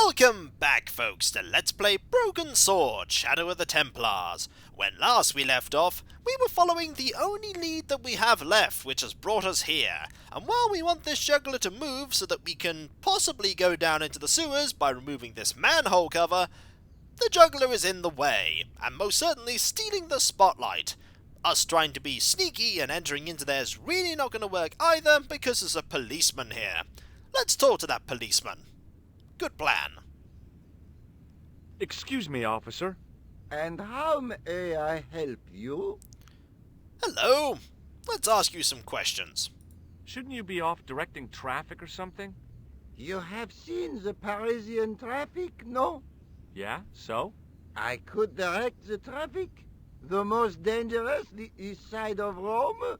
Welcome back, folks, to Let's Play Broken Sword, Shadow of the Templars. When last we left off, we were following the only lead that we have left, which has brought us here. And while we want this juggler to move so that we can possibly go down into the sewers by removing this manhole cover, the juggler is in the way, and most certainly stealing the spotlight. Us trying to be sneaky and entering into there is really not going to work either, because there's a policeman here. Let's talk to that policeman. Good plan. Excuse me, officer. And how may I help you? Hello. Let's ask you some questions. Shouldn't you be off directing traffic or something? You have seen the Parisian traffic, no? Yeah, so? I could direct the traffic. The most dangerous, the east side of Rome.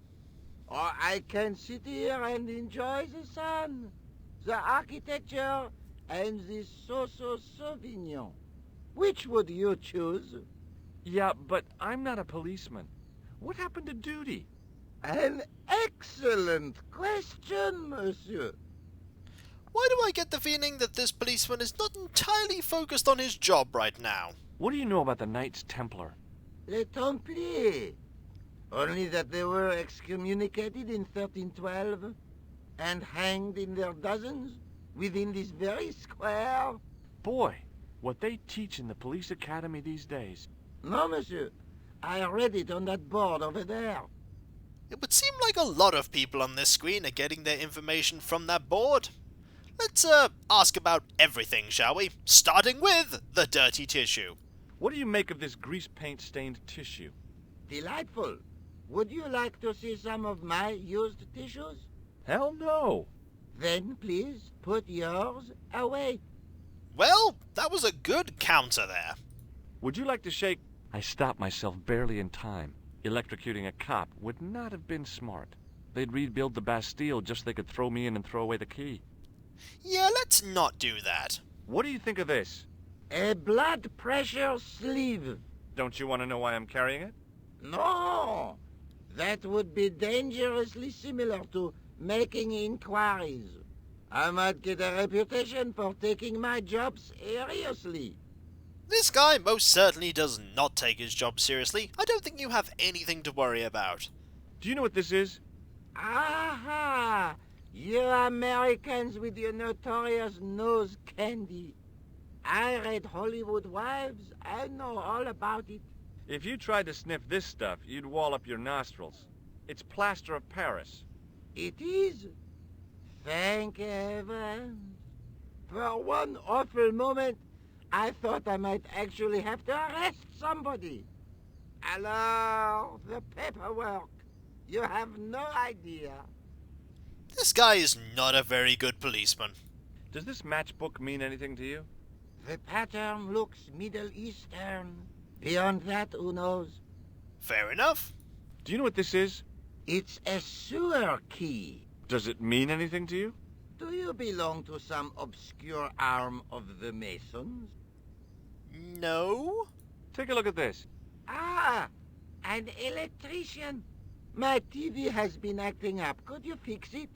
Or I can sit here and enjoy the sun, the architecture, and the Sauvignon. Which would you choose? Yeah, but I'm not a policeman. What happened to duty? An excellent question, monsieur. Why do I get the feeling that this policeman is not entirely focused on his job right now? What do you know about the Knights Templar? Les Templiers. Only that they were excommunicated in 1312 and hanged in their dozens within this very square. Boy, what they teach in the police academy these days. No, monsieur. I read it on that board over there. It would seem like a lot of people on this screen are getting their information from that board. Let's ask about everything, shall we? Starting with the dirty tissue. What do you make of this grease paint stained tissue? Delightful. Would you like to see some of my used tissues? Hell no. Then please put yours away. Well, that was a good counter there. Would you like to shake? I stopped myself barely in time. Electrocuting a cop would not have been smart. They'd rebuild the Bastille just so they could throw me in and throw away the key. Yeah, let's not do that. What do you think of this? A blood pressure sleeve. Don't you want to know why I'm carrying it? No. That would be dangerously similar to making inquiries. I might get a reputation for taking my job seriously. This guy most certainly does not take his job seriously. I don't think you have anything to worry about. Do you know what this is? Aha! You Americans with your notorious nose candy. I read Hollywood Wives. I know all about it. If you tried to sniff this stuff, you'd wall up your nostrils. It's plaster of Paris. It is? Thank heaven. For one awful moment, I thought I might actually have to arrest somebody. Alors, the paperwork. You have no idea. This guy is not a very good policeman. Does this matchbook mean anything to you? The pattern looks Middle Eastern. Beyond that, who knows? Fair enough. Do you know what this is? It's a sewer key. Does it mean anything to you? Do you belong to some obscure arm of the Masons? No? Take a look at this. Ah, an electrician. My TV has been acting up. Could you fix it?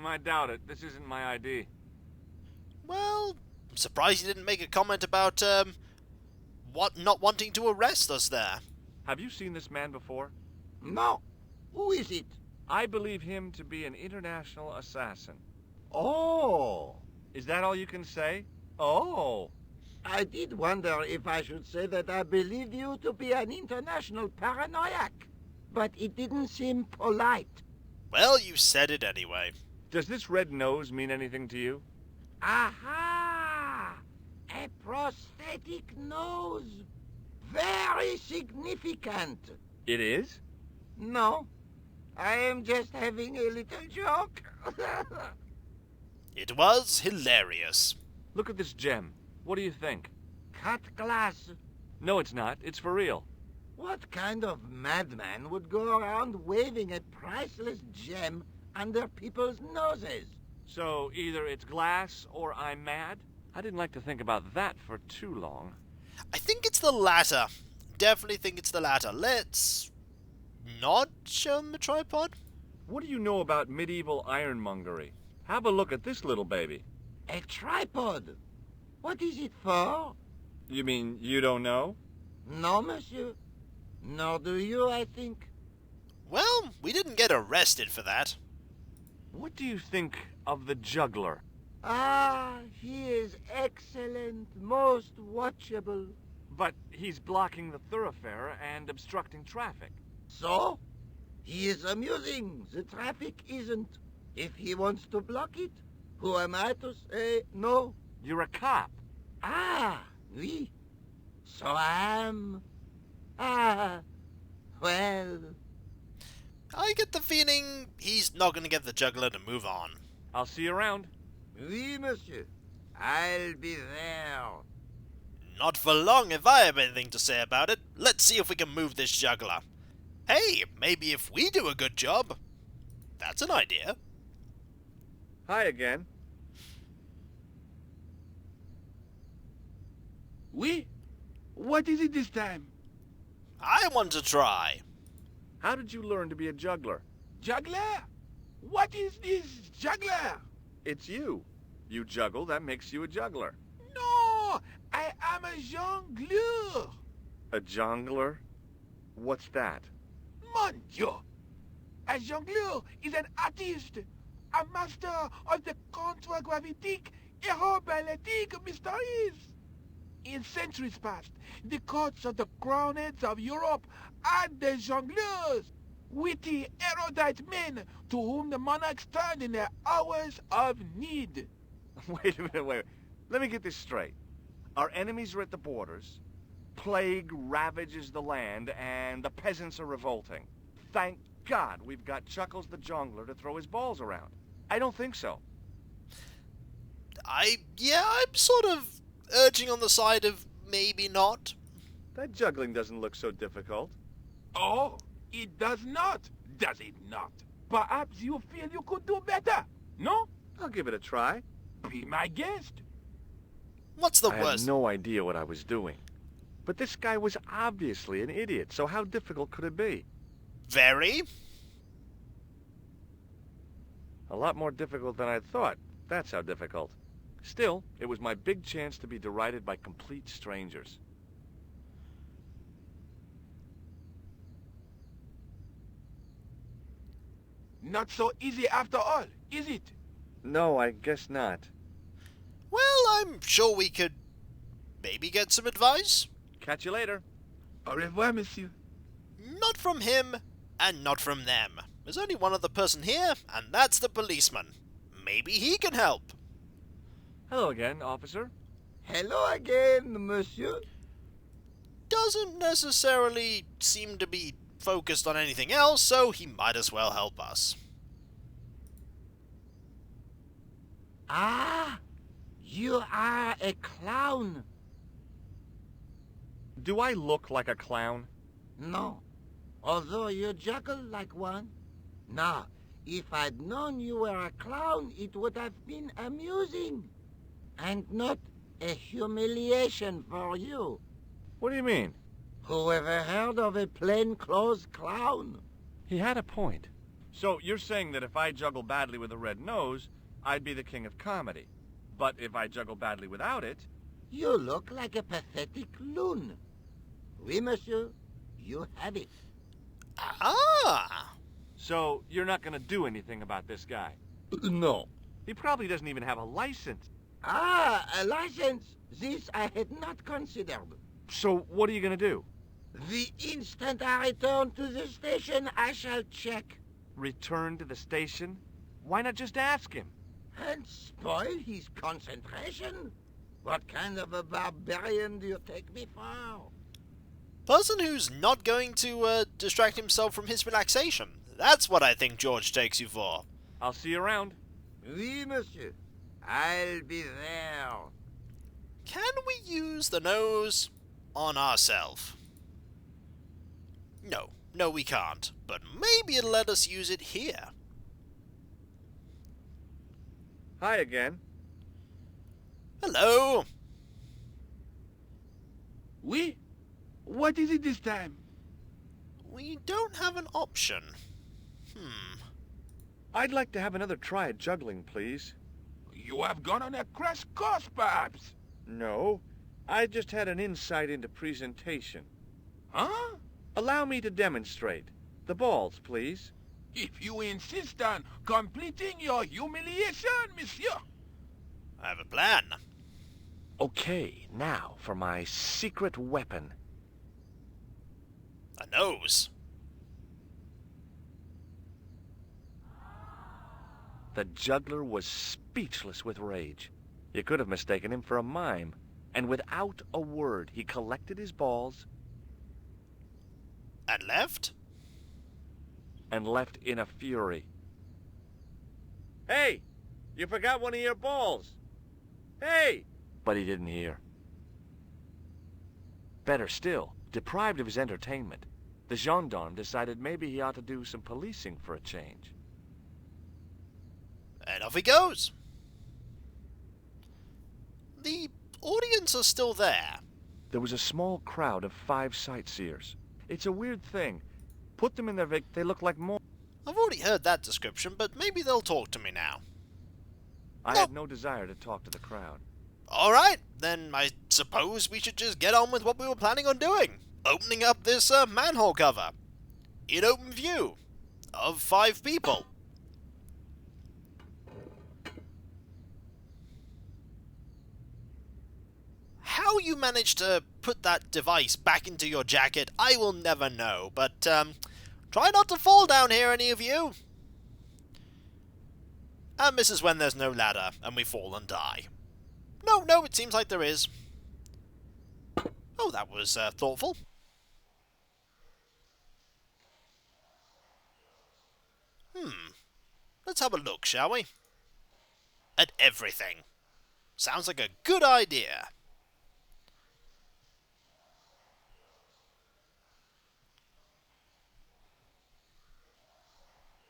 I doubt it. This isn't my ID. Well, I'm surprised you didn't make a comment about, not wanting to arrest us there. Have you seen this man before? No. Who is it? I believe him to be an international assassin. Oh. Is that all you can say? Oh. I did wonder if I should say that I believe you to be an international paranoiac. But it didn't seem polite. Well, you said it anyway. Does this red nose mean anything to you? Aha! A prosthetic nose. Very significant. It is? No. I am just having a little joke. It was hilarious. Look at this gem. What do you think? Cut glass. No, it's not. It's for real. What kind of madman would go around waving a priceless gem under people's noses? So either it's glass or I'm mad? I didn't like to think about that for too long. I think it's the latter. Definitely think it's the latter. Let's not show him the tripod. What do you know about medieval ironmongery? Have a look at this little baby. A tripod. What is it for? You mean you don't know? No, monsieur. Nor do you, I think. Well, we didn't get arrested for that. What do you think of the juggler? Ah, he is excellent, most watchable. But he's blocking the thoroughfare and obstructing traffic. So? He is amusing. The traffic isn't. If he wants to block it, who am I to say no? You're a cop. Ah, oui. So I am. Ah, well. I get the feeling he's not going to get the juggler to move on. I'll see you around. Oui, monsieur. I'll be there. Not for long if I have anything to say about it. Let's see if we can move this juggler. Hey, maybe if we do a good job. That's an idea. Hi again. Oui? What is it this time? I want to try. How did you learn to be a juggler? Juggler? What is this juggler? It's you. You juggle, that makes you a juggler. No! I am a jongleur! A jongler? What's that? Mon Dieu! A jongleur is an artist, a master of the contragravitic aeroballetic mysteries. In centuries past, the courts of the crowned heads of Europe had the jongleurs, witty, erudite men to whom the monarchs turned in their hours of need. Wait a minute, wait. Let me get this straight. Our enemies are at the borders, plague ravages the land, and the peasants are revolting. Thank God we've got Chuckles the Jongler to throw his balls around. I don't think so. I'm sort of urging on the side of maybe not. That juggling doesn't look so difficult. Oh, it does not, does it not? Perhaps you feel you could do better, no? I'll give it a try. Be my guest. What's the I had worst? no idea what I was doing. But this guy was obviously an idiot, so how difficult could it be? Very. A lot more difficult than I thought. That's how difficult. Still, it was my big chance to be derided by complete strangers. Not so easy after all, is it? No, I guess not. Well, I'm sure we could maybe get some advice. Catch you later. Au revoir, monsieur. Not from him, and not from them. There's only one other person here, and that's the policeman. Maybe he can help. Hello again, officer. Hello again, monsieur. Doesn't necessarily seem to be focused on anything else, so he might as well help us. Ah, you are a clown. Do I look like a clown? No, although you juggle like one. Now, if I'd known you were a clown, it would have been amusing. And not a humiliation for you. What do you mean? Who ever heard of a plainclothes clown? He had a point. So you're saying that if I juggle badly with a red nose, I'd be the king of comedy. But if I juggle badly without it... You look like a pathetic loon. Oui, monsieur, you have it. Ah! So you're not gonna do anything about this guy? No. He probably doesn't even have a license. Ah, a license. This I had not considered. So what are you gonna do? The instant I return to the station, I shall check. Return to the station? Why not just ask him? And spoil his concentration? What kind of a barbarian do you take me for? Person who's not going to distract himself from his relaxation. That's what I think George takes you for. I'll see you around. Oui, monsieur. I'll be there. Can we use the nose on ourselves? No, we can't. But maybe it'll let us use it here. Hi again. Hello. Oui? What is it this time? We don't have an option. I'd like to have another try at juggling, please. You have gone on a crash course, perhaps? No, I just had an insight into presentation. Huh? Allow me to demonstrate. The balls, please. If you insist on completing your humiliation, monsieur. I have a plan. Okay, now for my secret weapon. A nose. The juggler was speechless with rage. You could have mistaken him for a mime. And without a word, he collected his balls And left? and left in a fury. Hey! You forgot one of your balls! Hey! But he didn't hear. Better still, deprived of his entertainment, the gendarme decided maybe he ought to do some policing for a change. And off he goes. The audience are still there. There was a small crowd of 5 sightseers. It's a weird thing. Put them in their they look like more. I've already heard that description, but maybe they'll talk to me now. I had no desire to talk to the crowd. Alright, then I suppose we should just get on with what we were planning on doing. Opening up this manhole cover. In open view. Of 5 people. How you managed to put that device back into your jacket, I will never know, but try not to fall down here, any of you. And this is when there's no ladder, and we fall and die. No, it seems like there is. Oh, that was thoughtful. Let's have a look, shall we? At everything. Sounds like a good idea.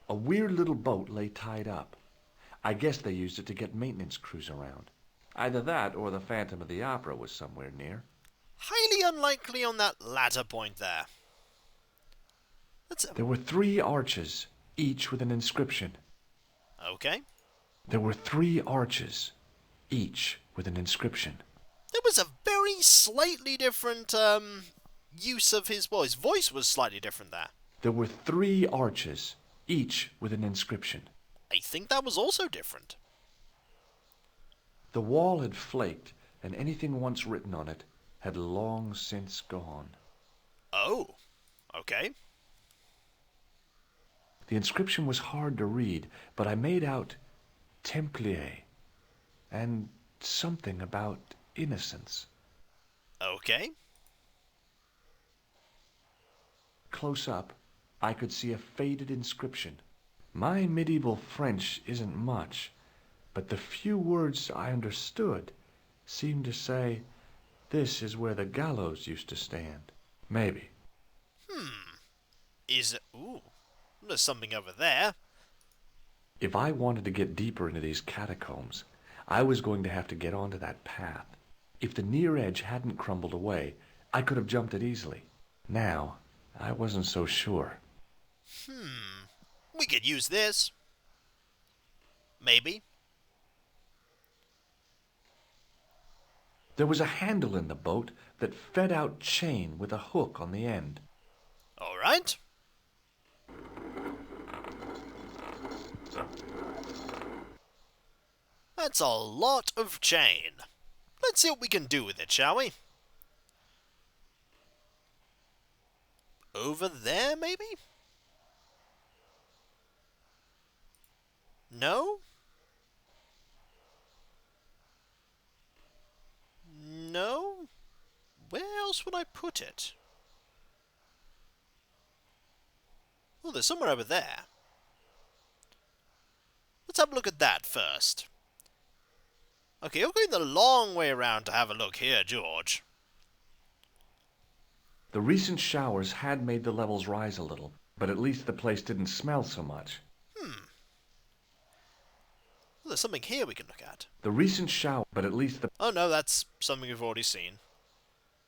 A weird little boat lay tied up. I guess they used it to get maintenance crews around. Either that or the Phantom of the Opera was somewhere near. Highly unlikely on that latter point there. There were 3 arches, each with an inscription. Okay. There were 3 arches, each with an inscription. There was a very slightly different use of his voice. His voice was slightly different there. There were 3 arches, each with an inscription. I think that was also different. The wall had flaked, and anything once written on it had long since gone. Oh, okay. The inscription was hard to read, but I made out Templar and something about innocence. Okay. Close up, I could see a faded inscription. My medieval French isn't much, but the few words I understood seemed to say, "This is where the gallows used to stand." Maybe. Is it... Ooh. There's something over there. If I wanted to get deeper into these catacombs, I was going to have to get onto that path. If the near edge hadn't crumbled away, I could have jumped it easily. Now, I wasn't so sure. We could use this. Maybe. There was a handle in the boat that fed out chain with a hook on the end. Alright. That's a lot of chain. Let's see what we can do with it, shall we? Over there, maybe? No? No? Where else would I put it? Oh, there's somewhere over there. Let's have a look at that first. Okay, you're going the long way around to have a look here, George. The recent showers had made the levels rise a little, but at least the place didn't smell so much. Well, there's something here we can look at. The recent shower, but at least the... Oh no, that's something we've already seen.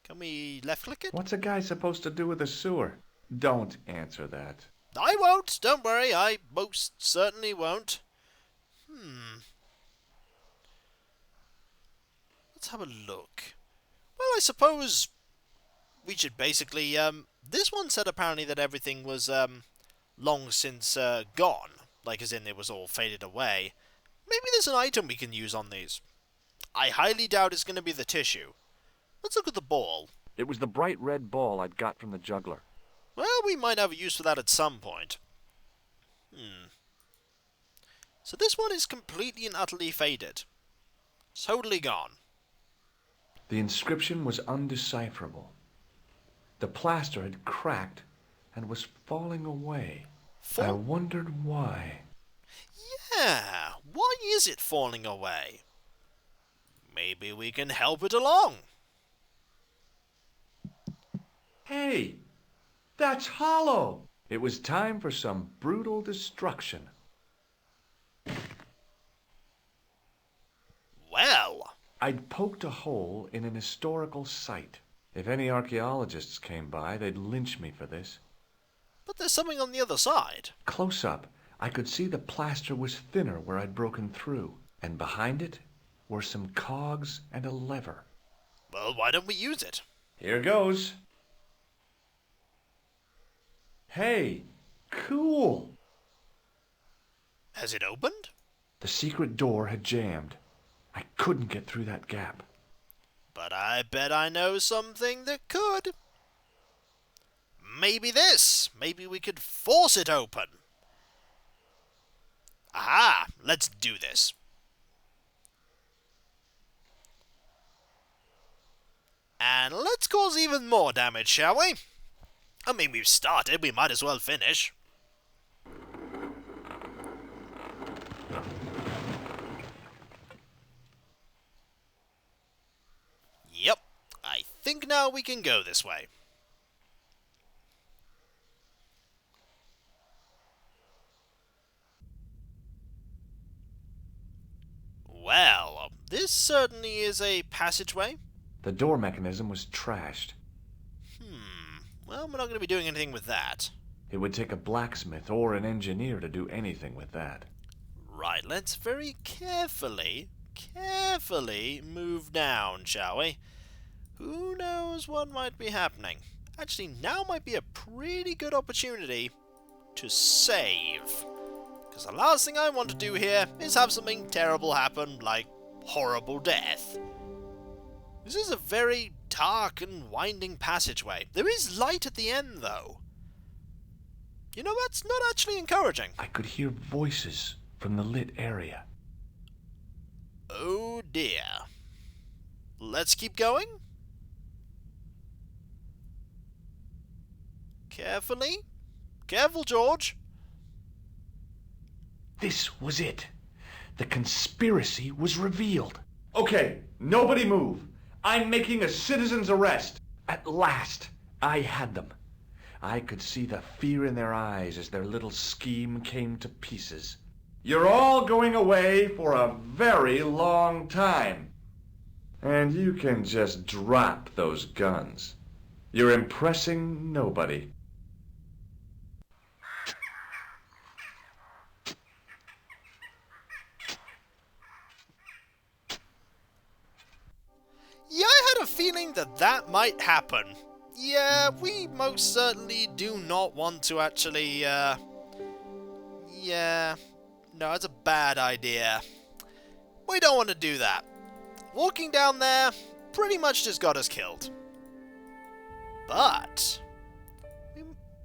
Can we left-click it? What's a guy supposed to do with a sewer? Don't answer that. I won't, don't worry, I most certainly won't. Let's have a look. Well, I suppose we should basically, this one said apparently that everything was, long since, gone. Like, as in it was all faded away. Maybe there's an item we can use on these. I highly doubt it's going to be the tissue. Let's look at the ball. It was the bright red ball I'd got from the juggler. Well, we might have a use for that at some point. So this one is completely and utterly faded. Totally gone. The inscription was undecipherable. The plaster had cracked and was falling away. I wondered why. Yeah, why is it falling away? Maybe we can help it along. Hey, that's hollow! It was time for some brutal destruction. Well, I'd poked a hole in an historical site. If any archaeologists came by, they'd lynch me for this. but there's something on the other side. Close up, I could see the plaster was thinner where I'd broken through, and behind it were some cogs and a lever. Well, why don't we use it? Here goes. Hey, cool! Has it opened? The secret door had jammed. I couldn't get through that gap. But I bet I know something that could. Maybe this. Maybe we could force it open. Aha! Let's do this. And let's cause even more damage, shall we? I mean, we've started, we might as well finish. Yep, I think now we can go this way. Well, this certainly is a passageway. The door mechanism was trashed. Well, we're not going to be doing anything with that. It would take a blacksmith or an engineer to do anything with that. Right, let's very carefully move down, shall we? Who knows what might be happening? Actually, now might be a pretty good opportunity to save. Because the last thing I want to do here is have something terrible happen, like horrible death. This is a very dark and winding passageway. There is light at the end, though. You know, that's not actually encouraging. I could hear voices from the lit area. Oh dear. Let's keep going. Carefully. Careful, George. This was it. The conspiracy was revealed. Okay, nobody move. I'm making a citizen's arrest. At last, I had them. I could see the fear in their eyes as their little scheme came to pieces. You're all going away for a very long time. And you can just drop those guns. You're impressing nobody. Yeah, I had a feeling that that might happen. Yeah, we most certainly do not want to actually, yeah. No, it's a bad idea. We don't want to do that. Walking down there pretty much just got us killed. But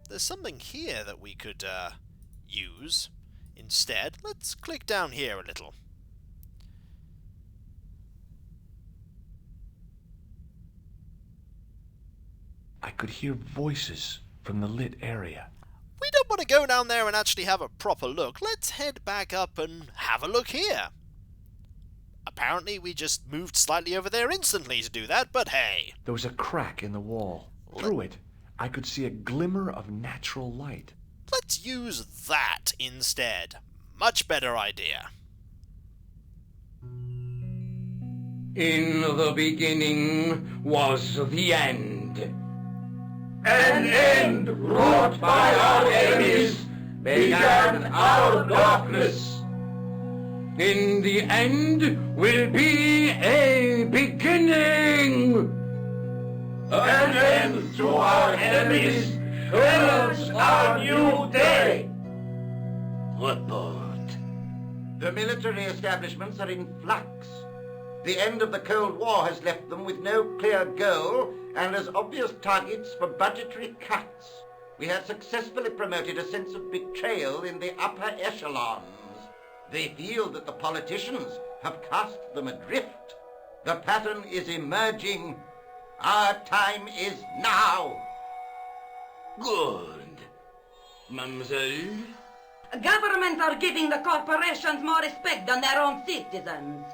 there's something here that we could, use instead. Let's click down here a little. I could hear voices from the lit area. We don't want to go down there and actually have a proper look. Let's head back up and have a look here. Apparently we just moved slightly over there instantly to do that, but hey. There was a crack in the wall. Through it, I could see a glimmer of natural light. Let's use that instead. Much better idea. In the beginning was the end. An end wrought by our enemies began our darkness. In the end will be a beginning. An end to our enemies heralds our new day. Report. The military establishments are in flux. The end of the Cold War has left them with no clear goal and as obvious targets for budgetary cuts. We have successfully promoted a sense of betrayal in the upper echelons. They feel that the politicians have cast them adrift. The pattern is emerging. Our time is now. Good. Mademoiselle? Governments are giving the corporations more respect than their own citizens.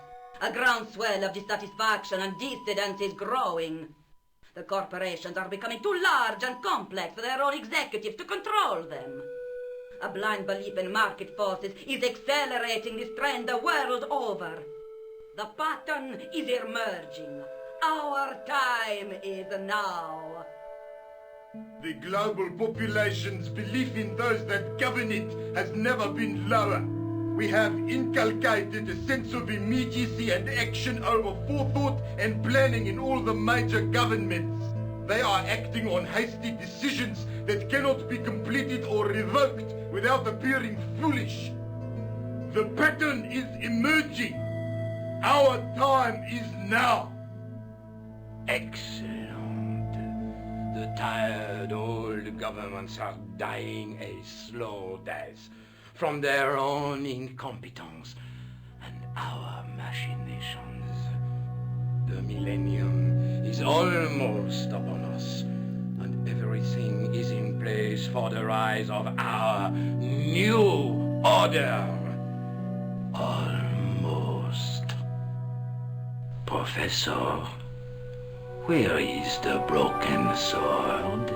A groundswell of dissatisfaction and dissidence is growing. The corporations are becoming too large and complex for their own executives to control them. A blind belief in market forces is accelerating this trend the world over. The pattern is emerging. Our time is now. The global population's belief in those that govern it has never been lower. We have inculcated a sense of immediacy and action over forethought and planning in all the major governments. They are acting on hasty decisions that cannot be completed or revoked without appearing foolish. The pattern is emerging. Our time is now. Excellent. The tired old governments are dying a slow death from their own incompetence and our machinations. The millennium is almost upon us, and everything is in place for the rise of our new order. Almost. Professor, where is the broken sword?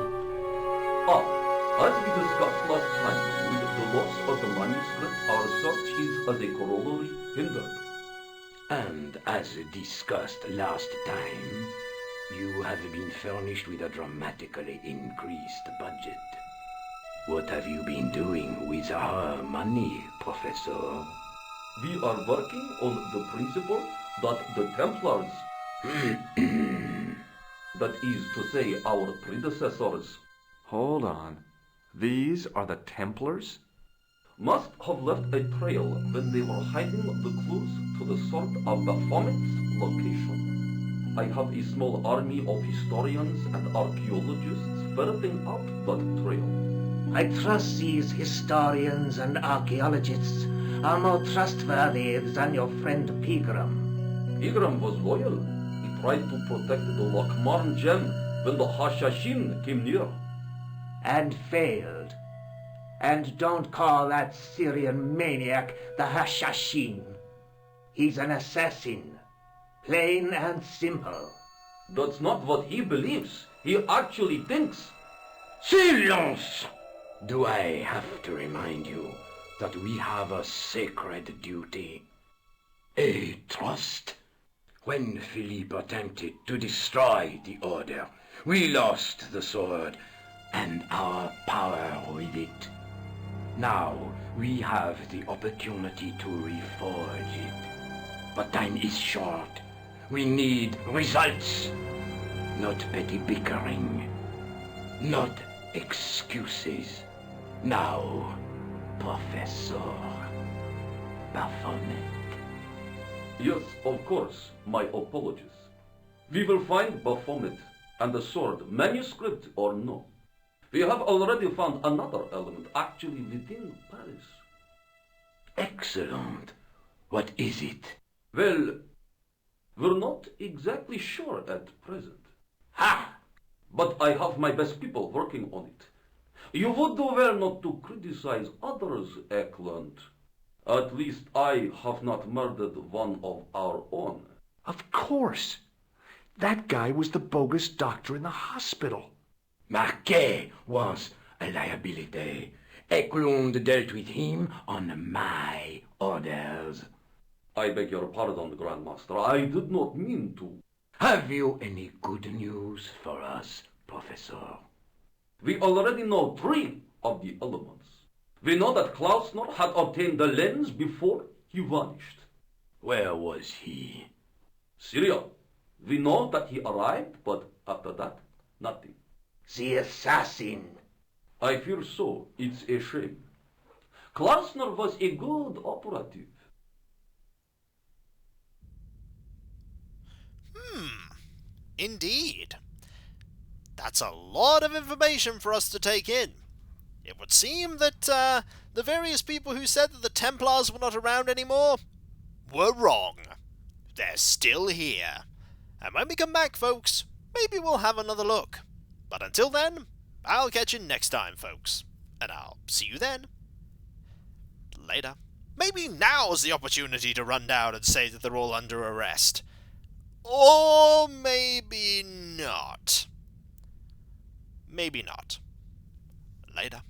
As we discussed last time, with the loss of the manuscript, our search is as a corollary hindered. And as discussed last time, you have been furnished with a dramatically increased budget. What have you been doing with our money, Professor? We are working on the principle that the Templars, that is to say our predecessors, Hold on. These are the Templars? must have left a trail when they were hiding the clues to the sword of Baphomet's location. I have a small army of historians and archaeologists ferreting out that trail. I trust these historians and archaeologists are more trustworthy than your friend Pegram. Pegram was loyal. He tried to protect the Lockmarn gem when the Hashashin came near. And failed. And don't call that Syrian maniac the Hashashin. He's an assassin. Plain and simple. That's not what he believes. He actually thinks. Silence! Do I have to remind you that we have a sacred duty? A trust? When Philippe attempted to destroy the order, we lost the sword and our power with it. Now we have the opportunity to reforge it. But time is short. We need results. Not petty bickering. Not excuses. Now, Professor Baphomet. Yes, of course, my apologies. We will find Baphomet and the sword, manuscript or no. We have already found another element actually within Paris. Excellent. What is it? Well, we're not exactly sure at present. Ha! But I have my best people working on it. You would do well not to criticize others, Eklund. At least I have not murdered one of our own. Of course. That guy was the bogus doctor in the hospital. Marquet was a liability. Eklund dealt with him on my orders. I beg your pardon, Grandmaster. I did not mean to. Have you any good news for us, Professor? We already know 3 of the elements. We know that Klausner had obtained the lens before He vanished. Where was he? Syria. We know that he arrived, but after that, nothing. The assassin. I fear so. It's a shame. Klausner was a good operative. Indeed. That's a lot of information for us to take in. It would seem that the various people who said that the Templars were not around anymore were wrong. They're still here. And when we come back, folks, maybe we'll have another look. But until then, I'll catch you next time, folks. And I'll see you then. Later. Maybe now's the opportunity to run down and say that they're all under arrest. Or maybe not. Maybe not. Later.